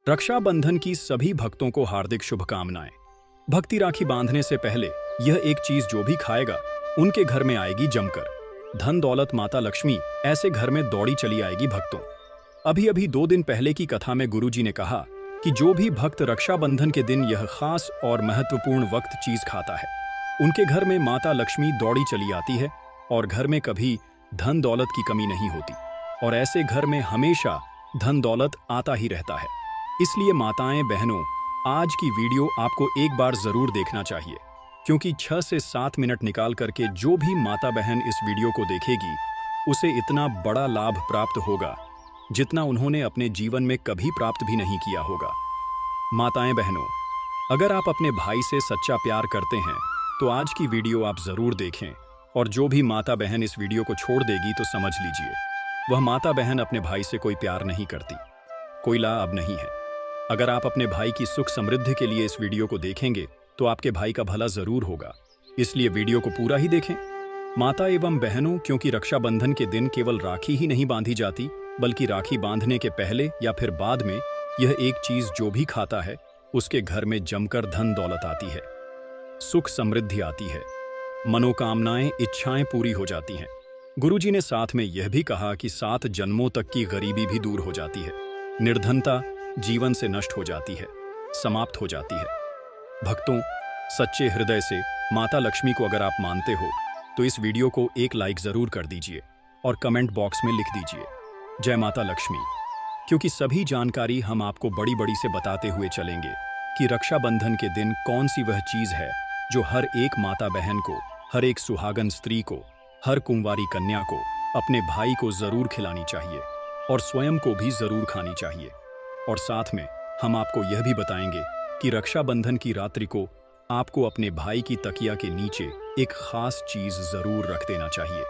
रक्षाबंधन की सभी भक्तों को हार्दिक शुभकामनाएं। भक्ति राखी बांधने से पहले यह एक चीज जो भी खाएगा उनके घर में आएगी जमकर। धन दौलत माता लक्ष्मी ऐसे घर में दौड़ी चली आएगी भक्तों। अभी अभी 2 दिन पहले की कथा में गुरुजी ने कहा कि जो भी भक्त रक्षाबंधन के दिन यह खास और महत्वपूर्ण वक्त चीज खाता है उनके घर में माता लक्ष्मी दौड़ी चली आती है और घर में कभी धन दौलत की कमी नहीं होती और ऐसे घर में हमेशा धन दौलत आता ही रहता है। इसलिए माताएं बहनों, आज की वीडियो आपको एक बार जरूर देखना चाहिए, क्योंकि 6 से 7 मिनट निकाल करके जो भी माता बहन इस वीडियो को देखेगी उसे इतना बड़ा लाभ प्राप्त होगा जितना उन्होंने अपने जीवन में कभी प्राप्त भी नहीं किया होगा। माताएं बहनों, अगर आप अपने भाई से सच्चा प्यार करते हैं तो आज की वीडियो आप जरूर देखें, और जो भी माता बहन इस वीडियो को छोड़ देगी तो समझ लीजिए वह माता बहन अपने भाई से कोई प्यार नहीं करती, कोई लाभ नहीं है। अगर आप अपने भाई की सुख समृद्धि के लिए इस वीडियो को देखेंगे तो आपके भाई का भला जरूर होगा, इसलिए वीडियो को पूरा ही देखें। माता एवं बहनों, क्योंकि रक्षाबंधन के दिन केवल राखी ही नहीं बांधी जाती बल्कि राखी बांधने के पहले या फिर बाद में यह एक चीज जो भी खाता है उसके घर में जमकर धन दौलत आती है, सुख समृद्धि आती है, मनोकामनाएं इच्छाएं पूरी हो जाती हैं। गुरुजी ने साथ में यह भी कहा कि 7 जन्मों तक की गरीबी भी दूर हो जाती है, निर्धनता जीवन से नष्ट हो जाती है, समाप्त हो जाती है। भक्तों, सच्चे हृदय से माता लक्ष्मी को अगर आप मानते हो तो इस वीडियो को एक लाइक जरूर कर दीजिए और कमेंट बॉक्स में लिख दीजिए जय माता लक्ष्मी, क्योंकि सभी जानकारी हम आपको बड़ी बड़ी से बताते हुए चलेंगे कि रक्षाबंधन के दिन कौन सी वह चीज है जो हर एक माता बहन को, हर एक सुहागन स्त्री को, हर कुंवारी कन्या को अपने भाई को जरूर खिलानी चाहिए और स्वयं को भी जरूर खानी चाहिए। और साथ में हम आपको यह भी बताएंगे कि रक्षाबंधन की रात्रि को आपको अपने भाई की तकिया के नीचे एक खास चीज जरूर रख देना चाहिए।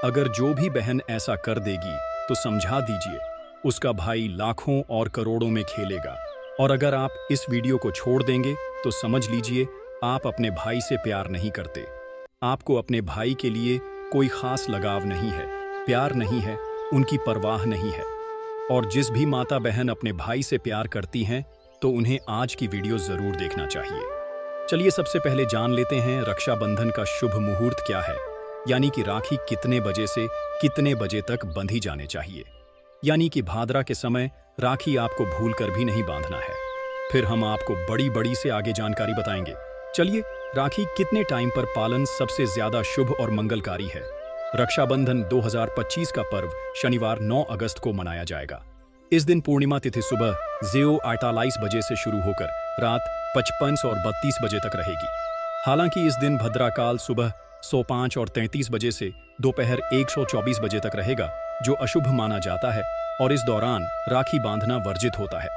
अगर जो भी बहन ऐसा कर देगी तो समझा दीजिए उसका भाई लाखों और करोड़ों में खेलेगा, और अगर आप इस वीडियो को छोड़ देंगे तो समझ लीजिए आप अपने भाई से प्यार नहीं करते, आपको अपने भाई के लिए कोई खास लगाव नहीं है, प्यार नहीं है, उनकी परवाह नहीं है। और जिस भी माता बहन अपने भाई से प्यार करती हैं तो उन्हें आज की वीडियो जरूर देखना चाहिए। चलिए सबसे पहले जान लेते हैं रक्षाबंधन का शुभ मुहूर्त क्या है, यानी कि राखी कितने बजे से कितने बजे तक बंधी जाने चाहिए। यानी कि भाद्रा के समय राखी आपको भूलकर भी नहीं बांधना है। फिर हम आपको बड़ी बड़ी से आगे जानकारी बताएंगे। चलिए, राखी कितने टाइम पर पालन सबसे ज्यादा शुभ और मंगलकारी है। रक्षाबंधन 2025 का पर्व शनिवार 9 अगस्त को मनाया जाएगा। इस दिन पूर्णिमा तिथि सुबह 0:48 बजे से शुरू होकर रात 55 और 32 बजे तक रहेगी। हालांकि इस दिन भद्राकाल सुबह 105 और 33 बजे से दोपहर 124 बजे तक रहेगा, जो अशुभ माना जाता है और इस दौरान राखी बांधना वर्जित होता है।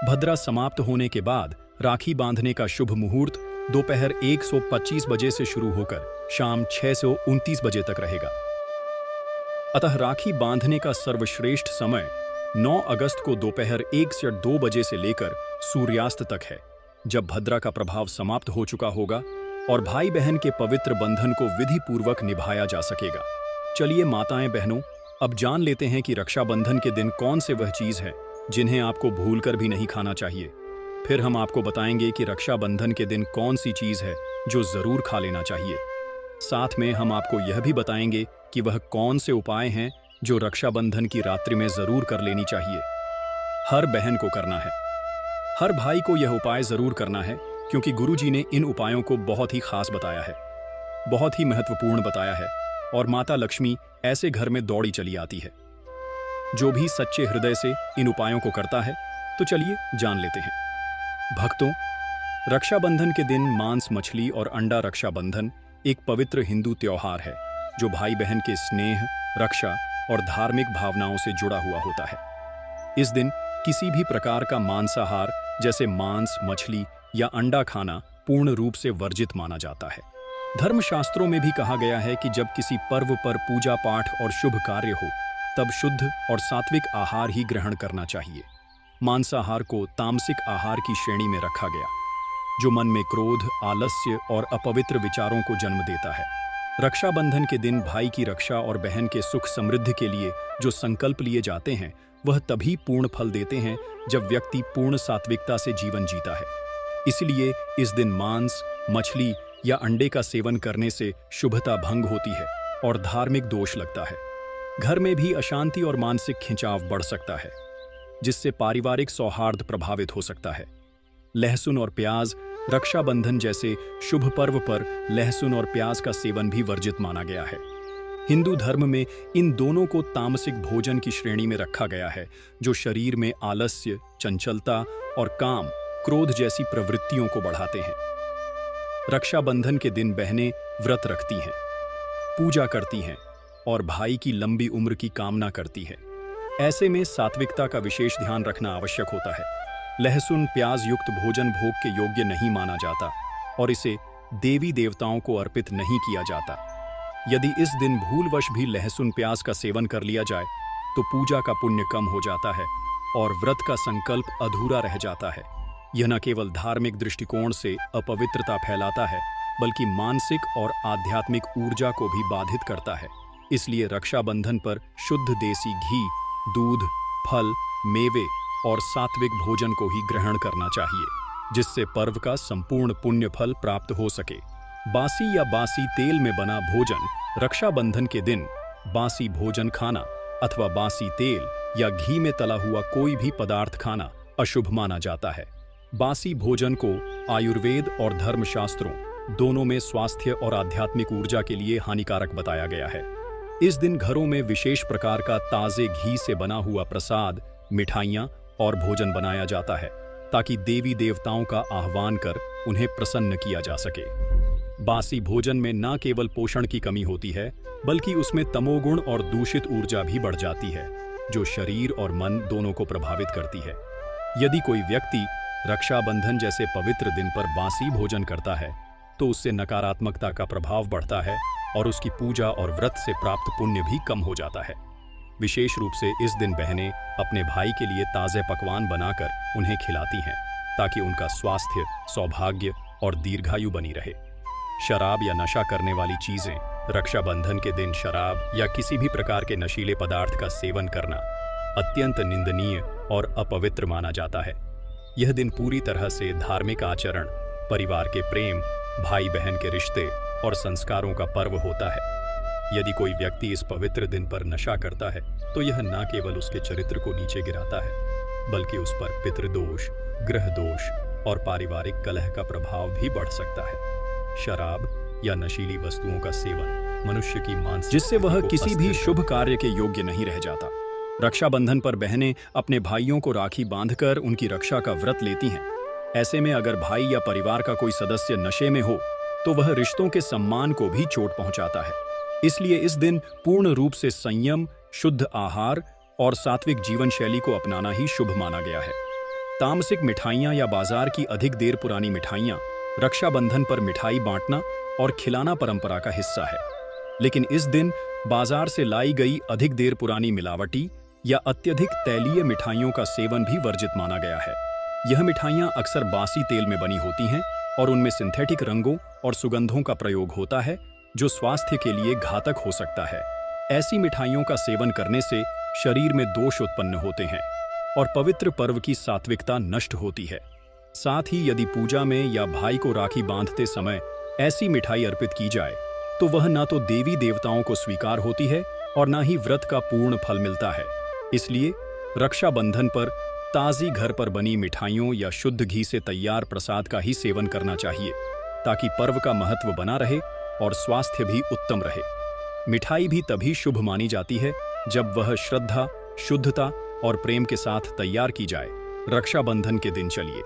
भद्रा समाप्त होने के बाद राखी बांधने का शुभ मुहूर्त दोपहर 125 बजे से शुरू होकर शाम 629 बजे तक रहेगा। अतः राखी बांधने का सर्वश्रेष्ठ समय 9 अगस्त को दोपहर 1 से 2 बजे से लेकर सूर्यास्त तक है, जब भद्रा का प्रभाव समाप्त हो चुका होगा और भाई बहन के पवित्र बंधन को विधि पूर्वक निभाया जा सकेगा। चलिए माताएं बहनों, अब जान लेते हैं कि रक्षाबंधन के दिन कौन से वह चीज है जिन्हें आपको भूलकर भी नहीं खाना चाहिए। फिर हम आपको बताएंगे कि रक्षाबंधन के दिन कौन सी चीज है जो जरूर खा लेना चाहिए। साथ में हम आपको यह भी बताएंगे कि वह कौन से उपाय हैं जो रक्षाबंधन की रात्रि में जरूर कर लेनी चाहिए। हर बहन को करना है, हर भाई को यह उपाय जरूर करना है, क्योंकि गुरुजी ने इन उपायों को बहुत ही खास बताया है, बहुत ही महत्वपूर्ण बताया है, और माता लक्ष्मी ऐसे घर में दौड़ी चली आती है। जो भी सच्चे हृदय से इन उपायों को करता है तो चलिए जान लेते हैं। भक्तों, रक्षाबंधन के दिन मांस, मछली और अंडा रक्षाबंधन एक पवित्र हिंदू त्योहार है जो भाई बहन के स्नेह, रक्षा और धार्मिक भावनाओं से जुड़ा हुआ होता है। इस दिन किसी भी प्रकार का मांसाहार जैसे मांस, मछली या अंडा खाना पूर्ण रूप से वर्जित माना जाता है। धर्मशास्त्रों में भी कहा गया है कि जब किसी पर्व पर पूजा पाठ और शुभ कार्य हो तब शुद्ध और सात्विक आहार ही ग्रहण करना चाहिए। मांसाहार को तामसिक आहार की श्रेणी में रखा गया, जो मन में क्रोध, आलस्य और अपवित्र विचारों को जन्म देता है। रक्षाबंधन के दिन भाई की रक्षा और बहन के सुख समृद्धि के लिए जो संकल्प लिए जाते हैं वह तभी पूर्ण फल देते हैं जब व्यक्ति पूर्ण सात्विकता से जीवन जीता है। इसलिए इस दिन मांस, मछली या अंडे का सेवन करने से शुभता भंग होती है और धार्मिक दोष लगता है। घर में भी अशांति और मानसिक खिंचाव बढ़ सकता है, जिससे पारिवारिक सौहार्द प्रभावित हो सकता है। लहसुन और प्याज, रक्षाबंधन जैसे शुभ पर्व पर लहसुन और प्याज का सेवन भी वर्जित माना गया है। हिंदू धर्म में इन दोनों को तामसिक भोजन की श्रेणी में रखा गया है, जो शरीर में आलस्य, चंचलता और काम, क्रोध जैसी प्रवृत्तियों को बढ़ाते हैं। रक्षाबंधन के दिन बहनें व्रत रखती हैं, पूजा करती हैं और भाई की लंबी उम्र की कामना करती हैं। ऐसे में सात्विकता का विशेष ध्यान रखना आवश्यक होता है। लहसुन प्याज युक्त भोजन भोग के योग्य नहीं माना जाता और इसे देवी देवताओं को अर्पित नहीं किया जाता। यदि इस दिन भूलवश भी लहसुन प्याज का सेवन कर लिया जाए तो पूजा का पुण्य कम हो जाता है और व्रत का संकल्प अधूरा रह जाता है। यह न केवल धार्मिक दृष्टिकोण से अपवित्रता फैलाता है, बल्कि मानसिक और आध्यात्मिक ऊर्जा को भी बाधित करता है। इसलिए रक्षाबंधन पर शुद्ध देसी घी, दूध, फल, मेवे और सात्विक भोजन को ही ग्रहण करना चाहिए, जिससे पर्व का संपूर्ण पुण्य फल प्राप्त हो सके। बासी या बासी तेल में बना भोजन, रक्षाबंधन के दिन बासी भोजन खाना अथवा बासी तेल या घी में तला हुआ कोई भी पदार्थ खाना अशुभ माना जाता है। बासी भोजन को आयुर्वेद और धर्मशास्त्रों दोनों में स्वास्थ्य और आध्यात्मिक ऊर्जा के लिए हानिकारक बताया गया है। इस दिन घरों में विशेष प्रकार का ताजे घी से बना हुआ प्रसाद, मिठाइयाँ और भोजन बनाया जाता है, ताकि देवी देवताओं का आह्वान कर उन्हें प्रसन्न किया जा सके। बासी भोजन में न केवल पोषण की कमी होती है, बल्कि उसमें तमोगुण और दूषित ऊर्जा भी बढ़ जाती है, जो शरीर और मन दोनों को प्रभावित करती है। यदि कोई व्यक्ति रक्षाबंधन जैसे पवित्र दिन पर बासी भोजन करता है, तो उससे नकारात्मकता का प्रभाव बढ़ता है और उसकी पूजा और व्रत से प्राप्त पुण्य भी कम हो जाता है। विशेष रूप से इस दिन बहनें अपने भाई के लिए ताज़े पकवान बनाकर उन्हें खिलाती हैं, ताकि उनका स्वास्थ्य, सौभाग्य और दीर्घायु बनी रहे। शराब या नशा करने वाली चीजें, रक्षाबंधन के दिन शराब या किसी भी प्रकार के नशीले पदार्थ का सेवन करना अत्यंत निंदनीय और अपवित्र माना जाता है। यह दिन पूरी तरह से धार्मिक आचरण, परिवार के प्रेम, भाई बहन के रिश्ते और संस्कारों का पर्व होता है। यदि कोई व्यक्ति इस पवित्र दिन पर नशा करता है, तो यह न केवल उसके चरित्र को नीचे गिराता है, बल्कि उस पर पितृदोष, ग्रह दोष और पारिवारिक कलह का प्रभाव भी बढ़ सकता है। शराब या नशीली वस्तुओं का सेवन मनुष्य की मानसिक, जिससे वह किसी भी शुभ कार्य के योग्य नहीं रह जाता। रक्षाबंधन पर बहनें अपने भाइयों को राखी बांधकर उनकी रक्षा का व्रत लेती हैं। ऐसे में अगर भाई या परिवार का कोई सदस्य नशे में हो, तो वह रिश्तों के सम्मान को भी चोट पहुंचाता है। इसलिए इस दिन पूर्ण रूप से संयम, शुद्ध आहार और सात्विक जीवन शैली को अपनाना ही शुभ माना गया है। तामसिक मिठाइयाँ या बाजार की अधिक देर पुरानी मिठाइयाँ, रक्षाबंधन पर मिठाई बांटना और खिलाना परंपरा का हिस्सा है। लेकिन इस दिन बाजार से लाई गई अधिक देर पुरानी मिलावटी या अत्यधिक तैलीय मिठाइयों का सेवन भी वर्जित माना गया है। यह मिठाइयाँ अक्सर बासी तेल में बनी होती हैं और उनमें सिंथेटिक रंगों और सुगंधों का प्रयोग होता है, जो स्वास्थ्य के लिए घातक हो सकता है। ऐसी मिठाइयों का सेवन करने से शरीर में दोष उत्पन्न होते हैं और पवित्र पर्व की सात्विकता नष्ट होती है। साथ ही यदि पूजा में या भाई को राखी बांधते समय ऐसी मिठाई अर्पित की जाए, तो वह न तो देवी देवताओं को स्वीकार होती है और न ही व्रत का पूर्ण फल मिलता है। इसलिए रक्षाबंधन पर ताज़ी घर पर बनी मिठाइयों या शुद्ध घी से तैयार प्रसाद का ही सेवन करना चाहिए, ताकि पर्व का महत्व बना रहे और स्वास्थ्य भी उत्तम रहे। मिठाई भी तभी शुभ मानी जाती है जब वह श्रद्धा, शुद्धता और प्रेम के साथ तैयार की जाए। रक्षाबंधन के दिन चलिए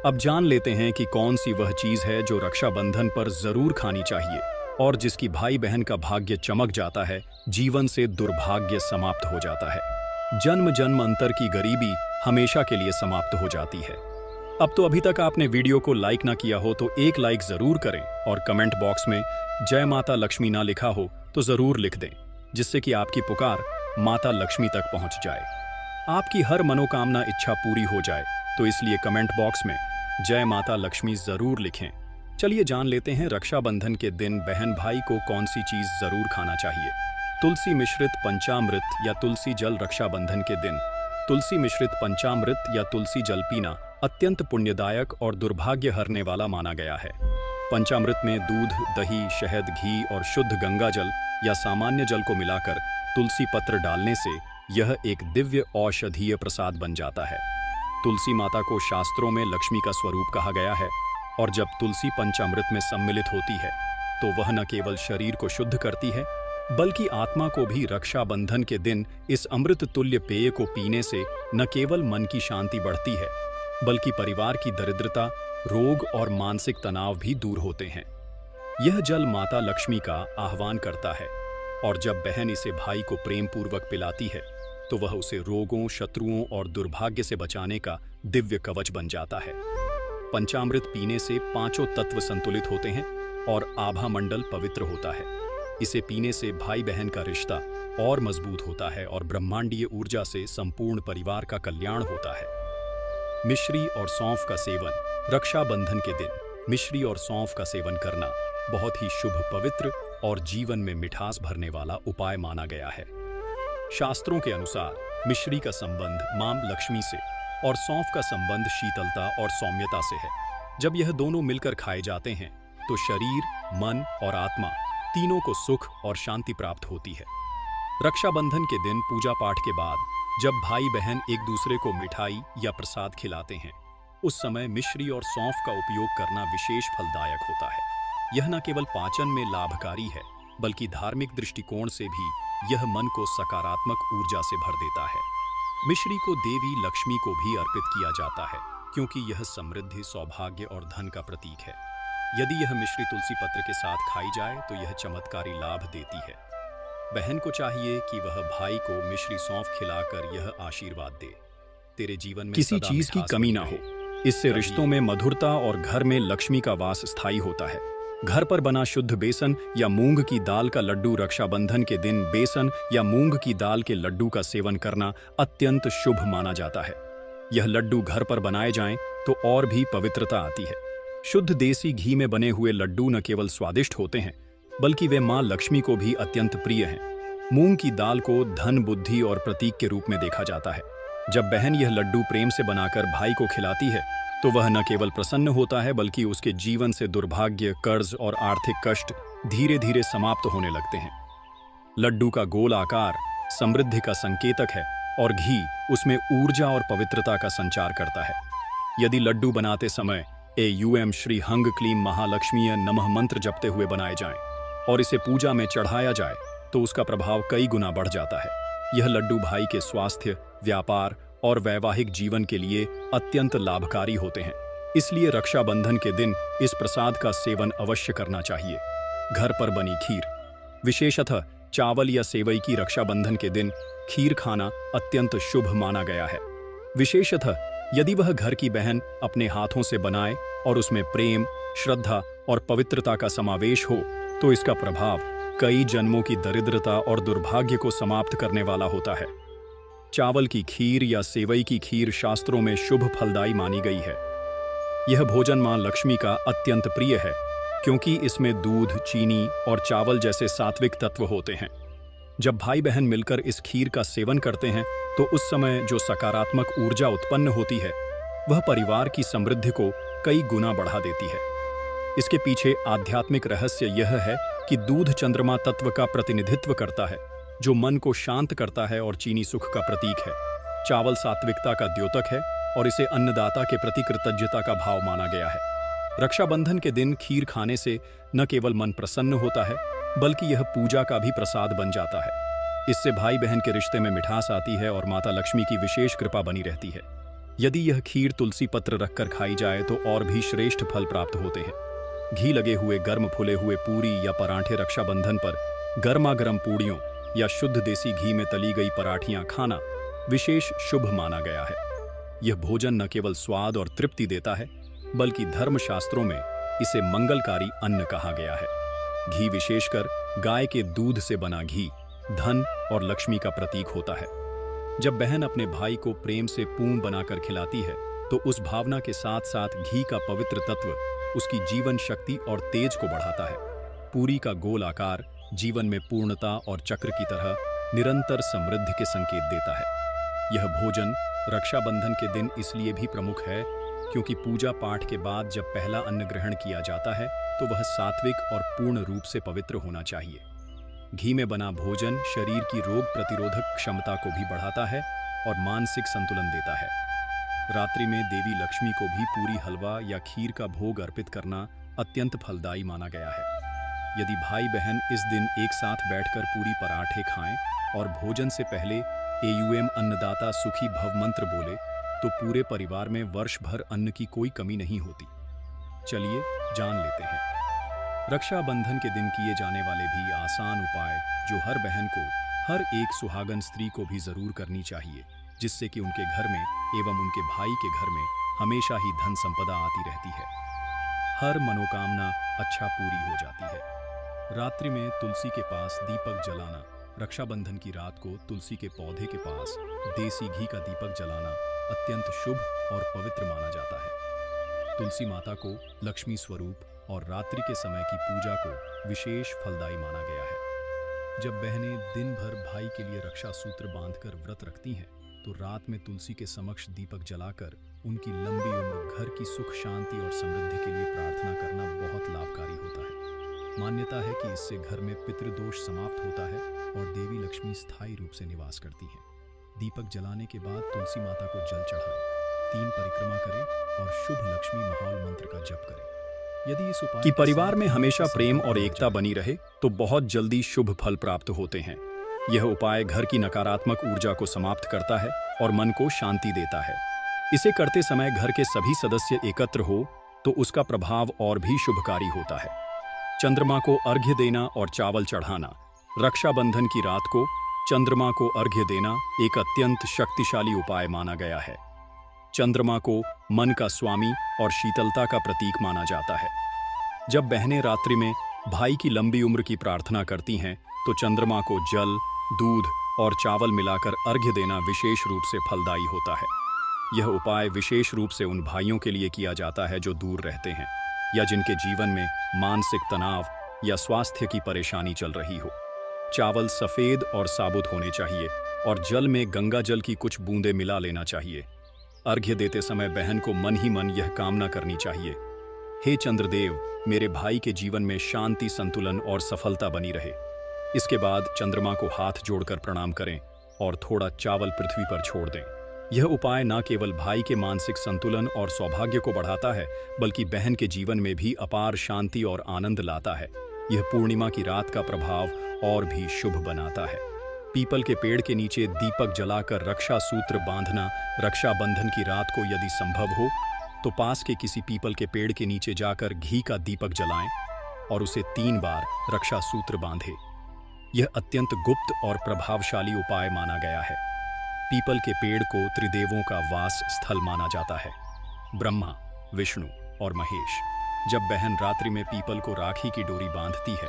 अब जान लेते हैं कि कौन सी वह चीज है जो रक्षाबंधन पर जरूर खानी चाहिए और जिसकी भाई बहन का भाग्य चमक जाता है, जीवन से दुर्भाग्य समाप्त हो जाता है, जन्म जन्म अंतर की गरीबी हमेशा के लिए समाप्त हो जाती है। अब तो अभी तक आपने वीडियो को लाइक ना किया हो तो एक लाइक जरूर करें और कमेंट बॉक्स में जय माता लक्ष्मी ना लिखा हो तो जरूर लिख दें, जिससे कि आपकी पुकार माता लक्ष्मी तक पहुंच जाए, आपकी हर मनोकामना इच्छा पूरी हो जाए। तो इसलिए कमेंट बॉक्स में जय माता लक्ष्मी जरूर लिखें। चलिए जान लेते हैं रक्षाबंधन के दिन बहन भाई को कौन सी चीज जरूर खाना चाहिए। तुलसी मिश्रित पंचामृत या तुलसी जल रक्षाबंधन के दिन तुलसी मिश्रित पंचामृत या तुलसी जल पीना अत्यंत पुण्यदायक और दुर्भाग्य हरने वाला माना गया है। पंचामृत में दूध, दही, शहद, घी और शुद्ध गंगा जल या सामान्य जल को मिलाकर तुलसी पत्र डालने से यह एक दिव्य औषधीय प्रसाद बन जाता है। तुलसी माता को शास्त्रों में लक्ष्मी का स्वरूप कहा गया है और जब तुलसी पंचामृत में सम्मिलित होती है तो वह न केवल शरीर को शुद्ध करती है बल्कि आत्मा को भी रक्षाबंधन के दिन इस अमृत तुल्य पेय को पीने से न केवल मन की शांति बढ़ती है बल्कि परिवार की दरिद्रता, रोग और मानसिक तनाव भी दूर होते हैं। यह जल माता लक्ष्मी का आह्वान करता है और जब बहन इसे भाई को प्रेम पूर्वक पिलाती है तो वह उसे रोगों, शत्रुओं और दुर्भाग्य से बचाने का दिव्य कवच बन जाता है। पंचामृत पीने से पांचों तत्व संतुलित होते हैं और आभा मंडल पवित्र होता है। इसे पीने से भाई बहन का रिश्ता और मजबूत होता है और ब्रह्मांडीय ऊर्जा से संपूर्ण परिवार का कल्याण होता है। मिश्री और सौंफ का सेवन। रक्षाबंधन के दिन मिश्री और सौंफ का सेवन करना बहुत ही शुभ, पवित्र और जीवन में मिठास भरने वाला उपाय माना गया है। शास्त्रों के अनुसार मिश्री का संबंध मां लक्ष्मी से और सौंफ का संबंध शीतलता और सौम्यता से है। जब यह दोनों मिलकर खाए जाते हैं तो शरीर, मन और आत्मा तीनों को सुख और शांति प्राप्त होती है। रक्षाबंधन के दिन पूजा पाठ के बाद जब भाई बहन एक दूसरे को मिठाई या प्रसाद खिलाते हैं उस समय मिश्री और सौंफ का उपयोग करना विशेष फलदायक होता है। यह न केवल पाचन में लाभकारी है बल्कि धार्मिक दृष्टिकोण से भी यह मन को सकारात्मक ऊर्जा से भर देता है। मिश्री को देवी लक्ष्मी को भी अर्पित किया जाता है क्योंकि यह समृद्धि, सौभाग्य और धन का प्रतीक है। यदि यह मिश्री तुलसी पत्र के साथ खाई जाए तो यह चमत्कारी लाभ देती है। बहन को चाहिए कि वह भाई को मिश्री सौंफ खिलाकर यह आशीर्वाद दे, तेरे जीवन में किसी चीज की कमी ना हो। इससे रिश्तों में मधुरता और घर में लक्ष्मी का वास स्थायी होता है। घर पर बना शुद्ध बेसन या मूंग की दाल का लड्डू। रक्षाबंधन के दिन बेसन या मूंग की दाल के लड्डू का सेवन करना अत्यंत शुभ माना जाता है। यह लड्डू घर पर बनाए जाएं तो और भी पवित्रता आती है। शुद्ध देसी घी में बने हुए लड्डू न केवल स्वादिष्ट होते हैं बल्कि वे मां लक्ष्मी को भी अत्यंत प्रिय हैं। मूंग की दाल को धन, बुद्धि और प्रतीक के रूप में देखा जाता है। जब बहन यह लड्डू प्रेम से बनाकर भाई को खिलाती है तो वह न केवल प्रसन्न होता है बल्कि उसके जीवन से दुर्भाग्य, कर्ज और आर्थिक कष्ट धीरे धीरे समाप्त होने लगते हैं। लड्डू का गोल आकार समृद्धि का संकेतक है और घी उसमें ऊर्जा और पवित्रता का संचार करता है। यदि लड्डू बनाते समय एयूएम श्री हंग क्लीम महालक्ष्मीय नमः मंत्र जपते हुए बनाए जाएं और इसे पूजा में चढ़ाया जाए तो उसका प्रभाव कई गुना बढ़ जाता है। यह लड्डू भाई के स्वास्थ्य, व्यापार और वैवाहिक जीवन के लिए अत्यंत लाभकारी होते हैं। इसलिए रक्षाबंधन के दिन इस प्रसाद का सेवन अवश्य करना चाहिए। घर पर बनी खीर। विशेषतः चावल या सेवई की रक्षाबंधन के दिन खीर खाना अत्यंत शुभ माना गया है। विशेषतः यदि वह घर की बहन अपने हाथों से बनाए और उसमें प्रेम, श्रद्धा और पवित्रता का समावेश हो तो इसका प्रभाव कई जन्मों की दरिद्रता और दुर्भाग्य को समाप्त करने वाला होता है। चावल की खीर या सेवई की खीर शास्त्रों में शुभ फलदायी मानी गई है। यह भोजन मां लक्ष्मी का अत्यंत प्रिय है क्योंकि इसमें दूध, चीनी और चावल जैसे सात्विक तत्व होते हैं। जब भाई बहन मिलकर इस खीर का सेवन करते हैं तो उस समय जो सकारात्मक ऊर्जा उत्पन्न होती है वह परिवार की समृद्धि को कई गुना बढ़ा देती है। इसके पीछे आध्यात्मिक रहस्य यह है कि दूध चंद्रमा तत्व का प्रतिनिधित्व करता है जो मन को शांत करता है और चीनी सुख का प्रतीक है। चावल सात्विकता का द्योतक है और इसे अन्नदाता के प्रति कृतज्ञता का भाव माना गया है। रक्षाबंधन के दिन खीर खाने से न केवल मन प्रसन्न होता है बल्कि यह पूजा का भी प्रसाद बन जाता है। इससे भाई बहन के रिश्ते में मिठास आती है और माता लक्ष्मी की विशेष कृपा बनी रहती है। यदि यह खीर तुलसी पत्र रखकर खाई जाए तो और भी श्रेष्ठ फल प्राप्त होते हैं। घी लगे हुए गर्म फुले हुए पूरी या पराठे रक्षाबंधन पर गर्मा गर्म पूड़ियों या शुद्ध देसी घी में तली गई पराठियां खाना विशेष शुभ माना गया है। यह भोजन न केवल स्वाद और तृप्ति देता है बल्कि धर्मशास्त्रों में इसे मंगलकारी अन्न कहा गया है। घी विशेषकर गाय के दूध से बना घी धन और लक्ष्मी का प्रतीक होता है। जब बहन अपने भाई को प्रेम से पूर्ण बनाकर खिलाती है तो उस भावना के साथ साथ घी का पवित्र तत्व उसकी जीवन शक्ति और तेज को बढ़ाता है। पूरी का गोल आकार जीवन में पूर्णता और चक्र की तरह निरंतर समृद्धि के संकेत देता है। यह भोजन रक्षाबंधन के दिन इसलिए भी प्रमुख है क्योंकि पूजा पाठ के बाद जब पहला अन्न ग्रहण किया जाता है तो वह सात्विक और पूर्ण रूप से पवित्र होना चाहिए। घी में बना भोजन शरीर की रोग प्रतिरोधक क्षमता को भी बढ़ाता है और मानसिक संतुलन देता है। रात्रि में देवी लक्ष्मी को भी पूरी हलवा या खीर का भोग अर्पित करना अत्यंत फलदायी माना गया है। यदि भाई बहन इस दिन एक साथ बैठकर पूरी पराठे खाएं और भोजन से पहले AUM अन्नदाता सुखी भव मंत्र बोले तो पूरे परिवार में वर्ष भर अन्न की कोई कमी नहीं होती। चलिए जान लेते हैं रक्षाबंधन के दिन किए जाने वाले भी आसान उपाय जो हर बहन को, हर एक सुहागन स्त्री को भी जरूर करनी चाहिए, जिससे कि उनके घर में एवं उनके भाई के घर में हमेशा ही धन संपदा आती रहती है, हर मनोकामना अच्छा पूरी हो जाती है। रात्रि में तुलसी के पास दीपक जलाना। रक्षाबंधन की रात को तुलसी के पौधे के पास देसी घी का दीपक जलाना अत्यंत शुभ और पवित्र माना जाता है। तुलसी माता को लक्ष्मी स्वरूप और रात्रि के समय की पूजा को विशेष फलदायी माना गया है। जब बहनें दिन भर भाई के लिए रक्षा सूत्र बांधकर व्रत रखती हैं तो रात में तुलसी के समक्ष दीपक जलाकर उनकी लंबी उम्र, घर की सुख शांति और समृद्धि के लिए प्रार्थना करना बहुत लाभकारी होता है। मान्यता है कि इससे घर में पितृदोष समाप्त होता है और देवी लक्ष्मी स्थायी रूप से निवास करती हैं। दीपक जलाने के बाद तुलसी माता को जल चढ़ाएं, 3 परिक्रमा करें और शुभ लक्ष्मी माहौल मंत्र का जप करें। यदि इस उपाय कि परिवार में हमेशा प्रेम और एकता बनी रहे तो बहुत जल्दी शुभ फल प्राप्त होते हैं। यह उपाय घर की नकारात्मक ऊर्जा को समाप्त करता है और मन को शांति देता है। इसे करते समय घर के सभी सदस्य एकत्र हो तो उसका प्रभाव और भी शुभकारी होता है। चंद्रमा को अर्घ्य देना और चावल चढ़ाना। रक्षाबंधन की रात को चंद्रमा को अर्घ्य देना एक अत्यंत शक्तिशाली उपाय माना गया है। चंद्रमा को मन का स्वामी और शीतलता का प्रतीक माना जाता है। जब बहनें रात्रि में भाई की लंबी उम्र की प्रार्थना करती हैं तो चंद्रमा को जल, दूध और चावल मिलाकर अर्घ्य देना विशेष रूप से फलदायी होता है। यह उपाय विशेष रूप से उन भाइयों के लिए किया जाता है जो दूर रहते हैं या जिनके जीवन में मानसिक तनाव या स्वास्थ्य की परेशानी चल रही हो। चावल सफेद और साबुत होने चाहिए और जल में गंगा जल की कुछ बूंदें मिला लेना चाहिए। अर्घ्य देते समय बहन को मन ही मन यह कामना करनी चाहिए, हे चंद्रदेव, मेरे भाई के जीवन में शांति, संतुलन और सफलता बनी रहे। इसके बाद चंद्रमा को हाथ जोड़कर प्रणाम करें और थोड़ा चावल पृथ्वी पर छोड़ दें। यह उपाय न केवल भाई के मानसिक संतुलन और सौभाग्य को बढ़ाता है बल्कि बहन के जीवन में भी अपार शांति और आनंद लाता है। यह पूर्णिमा की रात का प्रभाव और भी शुभ बनाता है। पीपल के पेड़ के नीचे दीपक जलाकर रक्षा सूत्र बांधना। रक्षाबंधन की रात को यदि संभव हो तो पास के किसी पीपल के पेड़ के नीचे जाकर घी का दीपक जलाएं और उसे 3 बार रक्षा सूत्र बांधें। यह अत्यंत गुप्त और प्रभावशाली उपाय माना गया है। पीपल के पेड़ को त्रिदेवों का वास स्थल माना जाता है, ब्रह्मा, विष्णु और महेश। जब बहन रात्रि में पीपल को राखी की डोरी बांधती है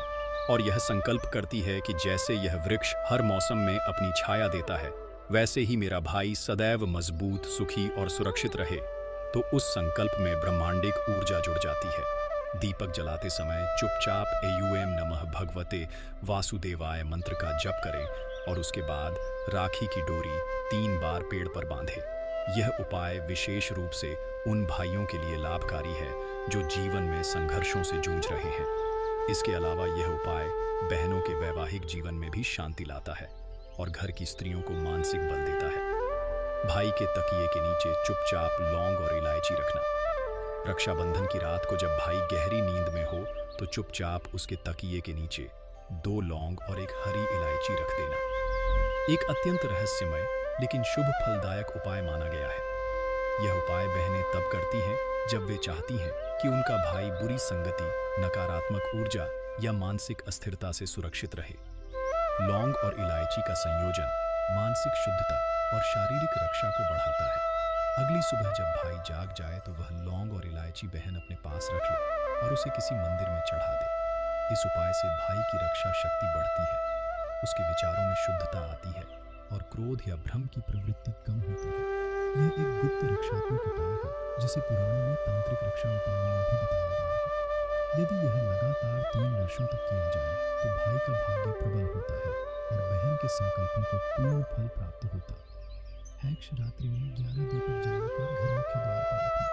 और यह संकल्प करती है कि जैसे यह वृक्ष हर मौसम में अपनी छाया देता है, वैसे ही मेरा भाई सदैव मजबूत, सुखी और सुरक्षित रहे, तो उस संकल्प में ब्रह्मांडिक ऊर्जा जुड़ जाती है। दीपक जलाते समय चुपचाप AUM नमः भगवते वासुदेवाय मंत्र का जप करें और उसके बाद राखी की डोरी 3 बार पेड़ पर बांधें। यह उपाय विशेष रूप से उन भाइयों के लिए लाभकारी है जो जीवन में संघर्षों से जूझ रहे हैं। इसके अलावा यह उपाय बहनों के वैवाहिक जीवन में भी शांति लाता है और घर की स्त्रियों को मानसिक बल देता है। भाई के तकिए के नीचे चुपचाप लौंग और इलायची रखना। रक्षाबंधन की रात को जब भाई गहरी नींद में हो तो चुपचाप उसके तकिए के नीचे 2 लौंग और एक हरी इलायची रख देना। एक अत्यंत रहस्यमय लेकिन शुभ फलदायक उपाय माना गया है। यह उपाय बहनें तब करती हैं जब वे चाहती हैं कि उनका भाई बुरी संगति, नकारात्मक ऊर्जा या मानसिक अस्थिरता से सुरक्षित रहे। लौंग और इलायची का संयोजन मानसिक शुद्धता और शारीरिक रक्षा को बढ़ाता है। अगली सुबह जब भाई जाग जाए तो वह लौंग और इलायची बहन अपने पास रख ले और उसे किसी मंदिर में चढ़ा दे। इस उपाय से भाई की रक्षा शक्ति बढ़ती है, उसके विचारों में शुद्धता आती है और क्रोध या भ्रम की प्रवृत्ति कम होती है। यह एक गुप्त रक्षात्मक उपाय है जिसे पुराणों में तांत्रिक रक्षा उपायों में भी बताया गया है। यदि यह लगातार 3 वर्षों तक किया जाए तो भाई का भाग्य प्रबल होता है और बहन के संकल्पों को पूर्ण फल प्राप्त होता है। रात्रि में 11 दीपक जलाकर घर मुख्य द्वार पर रखना।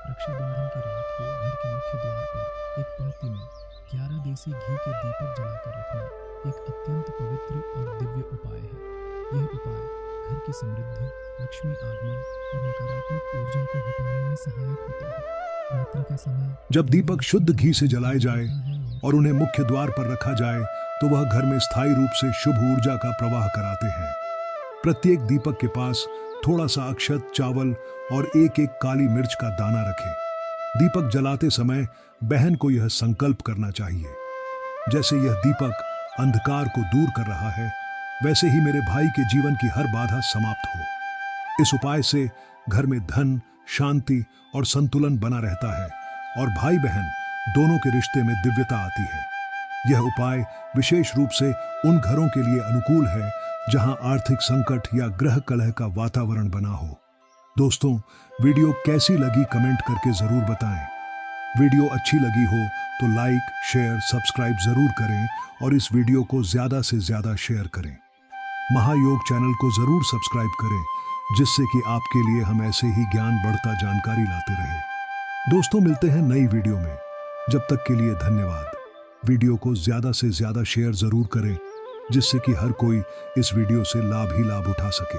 रक्षाबंधन की रात को घर के मुख्य द्वार पर एक पंक्ति में 11 देसी घी के दीपक जलाकर रखना एक अत्यंत पवित्र और दिव्य उपाय है। यह उपाय घर की समृद्धि, लक्ष्मी आगमन और नकारात्मक ऊर्जा को हटाने में सहायक होता है। रात्रि का समय जब दीपक शुद्ध घी से जलाए जाए और उन्हें मुख्य द्वार पर रखा जाए तो वह घर में स्थायी रूप से शुभ ऊर्जा का प्रवाह कराते हैं। प्रत्येक दीपक के पास थोड़ा सा अक्षत, चावल और एक एक काली मिर्च का दाना रखें। दीपक जलाते समय बहन को यह संकल्प करना चाहिए, जैसे यह दीपक अंधकार को दूर कर रहा है, वैसे ही मेरे भाई के जीवन की हर बाधा समाप्त हो। इस उपाय से घर में धन, शांति और संतुलन बना रहता है और भाई बहन दोनों के रिश्ते में दिव्यता आती है। यह उपाय विशेष रूप से उन घरों के लिए अनुकूल है जहां आर्थिक संकट या ग्रह कलह का वातावरण बना हो। दोस्तों, वीडियो कैसी लगी कमेंट करके जरूर बताएं। वीडियो अच्छी लगी हो तो लाइक, शेयर, सब्सक्राइब जरूर करें और इस वीडियो को ज्यादा से ज्यादा शेयर करें। महायोग चैनल को जरूर सब्सक्राइब करें, जिससे कि आपके लिए हम ऐसे ही ज्ञान बढ़ता जानकारी लाते रहे। दोस्तों, मिलते हैं नई वीडियो में। जब तक के लिए धन्यवाद। वीडियो को ज्यादा से ज्यादा शेयर जरूर करें, जिससे कि हर कोई इस वीडियो से लाभ ही लाभ उठा सके।